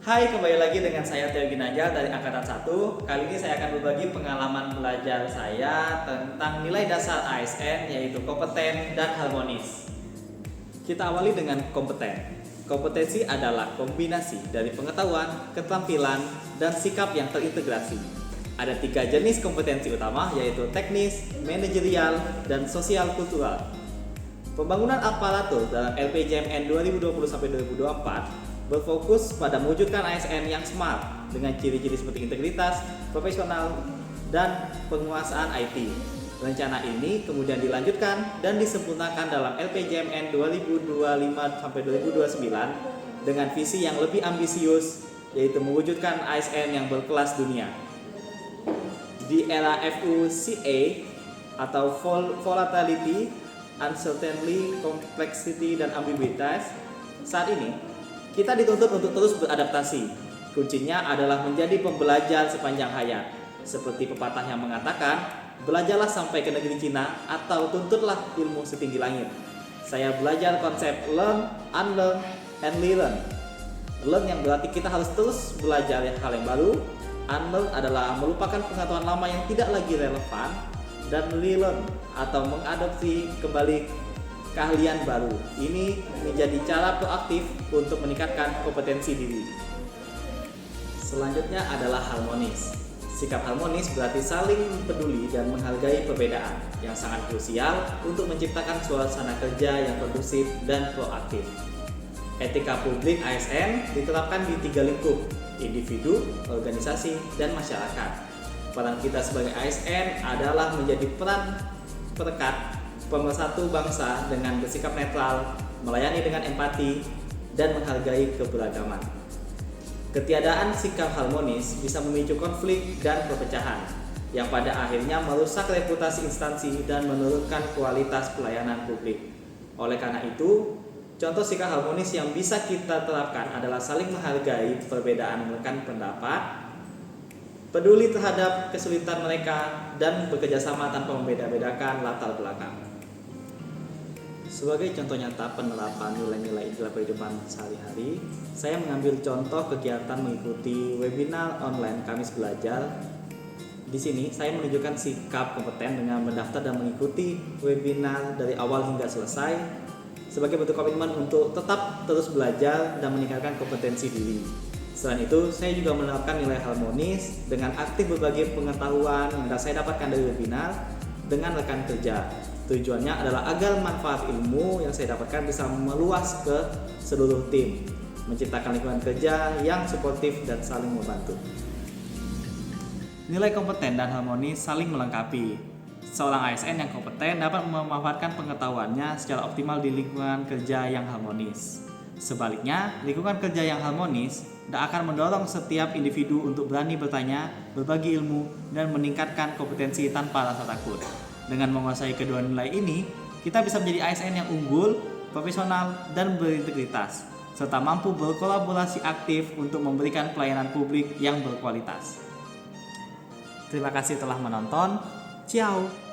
Hai, kembali lagi dengan saya Theo Ginanjar dari Angkatan 1. Kali ini saya akan berbagi pengalaman belajar saya tentang nilai dasar ASN, yaitu kompeten dan harmonis. Kita awali dengan kompeten. Kompetensi adalah kombinasi dari pengetahuan, keterampilan, dan sikap yang terintegrasi. Ada 3 jenis kompetensi utama, yaitu teknis, manajerial, dan sosial kultural. Pembangunan aparatur dalam LPJMN 2020-2024 berfokus pada mewujudkan ASN yang smart dengan ciri-ciri seperti integritas, profesional, dan penguasaan IT. Rencana ini kemudian dilanjutkan dan disempurnakan dalam LPJMN 2025-2029 dengan visi yang lebih ambisius, yaitu mewujudkan ASN yang berkelas dunia. Di era FUCA atau Volatility, Uncertainty, Complexity, dan Ambiguitas, saat ini kita dituntut untuk terus beradaptasi. Kuncinya adalah menjadi pembelajar sepanjang hayat. Seperti pepatah yang mengatakan, belajarlah sampai ke negeri Cina atau tuntutlah ilmu setinggi langit. Saya belajar konsep learn, unlearn, and relearn. Learn yang berarti kita harus terus belajar hal yang baru. Unlearn adalah melupakan pengetahuan lama yang tidak lagi relevan. Dan relearn atau mengadopsi kembali keahlian baru. Ini menjadi cara proaktif untuk meningkatkan kompetensi diri. Selanjutnya adalah harmonis. Sikap harmonis berarti saling peduli dan menghargai perbedaan, yang sangat krusial untuk menciptakan suasana kerja yang kondusif dan proaktif. Etika publik ASN diterapkan di 3 lingkup: individu, organisasi, dan masyarakat. Peran kita sebagai ASN adalah menjadi peran perekat pemersatu bangsa dengan bersikap netral, melayani dengan empati, dan menghargai keberagaman. Ketiadaan sikap harmonis bisa memicu konflik dan perpecahan, yang pada akhirnya merusak reputasi instansi dan menurunkan kualitas pelayanan publik. Oleh karena itu, contoh sikap harmonis yang bisa kita terapkan adalah saling menghargai perbedaan rekan pendapat, peduli terhadap kesulitan mereka, dan bekerjasama tanpa membeda-bedakan latar belakang. Sebagai contoh nyata penerapan nilai-nilai dalam kehidupan sehari-hari, saya mengambil contoh kegiatan mengikuti webinar online Kamis Belajar. Di sini saya menunjukkan sikap kompeten dengan mendaftar dan mengikuti webinar dari awal hingga selesai sebagai bentuk komitmen untuk tetap terus belajar dan meningkatkan kompetensi diri. Selain itu, saya juga menerapkan nilai harmonis dengan aktif berbagi pengetahuan yang saya dapatkan dari webinar dengan rekan kerja. Tujuannya adalah agar manfaat ilmu yang saya dapatkan bisa meluas ke seluruh tim, menciptakan lingkungan kerja yang suportif dan saling membantu. Nilai kompeten dan harmonis saling melengkapi. Seorang ASN yang kompeten dapat memanfaatkan pengetahuannya secara optimal di lingkungan kerja yang harmonis. Sebaliknya, lingkungan kerja yang harmonis akan mendorong setiap individu untuk berani bertanya, berbagi ilmu, dan meningkatkan kompetensi tanpa rasa takut. Dengan menguasai kedua nilai ini, kita bisa menjadi ASN yang unggul, profesional, dan berintegritas, serta mampu berkolaborasi aktif untuk memberikan pelayanan publik yang berkualitas. Terima kasih telah menonton. Ciao!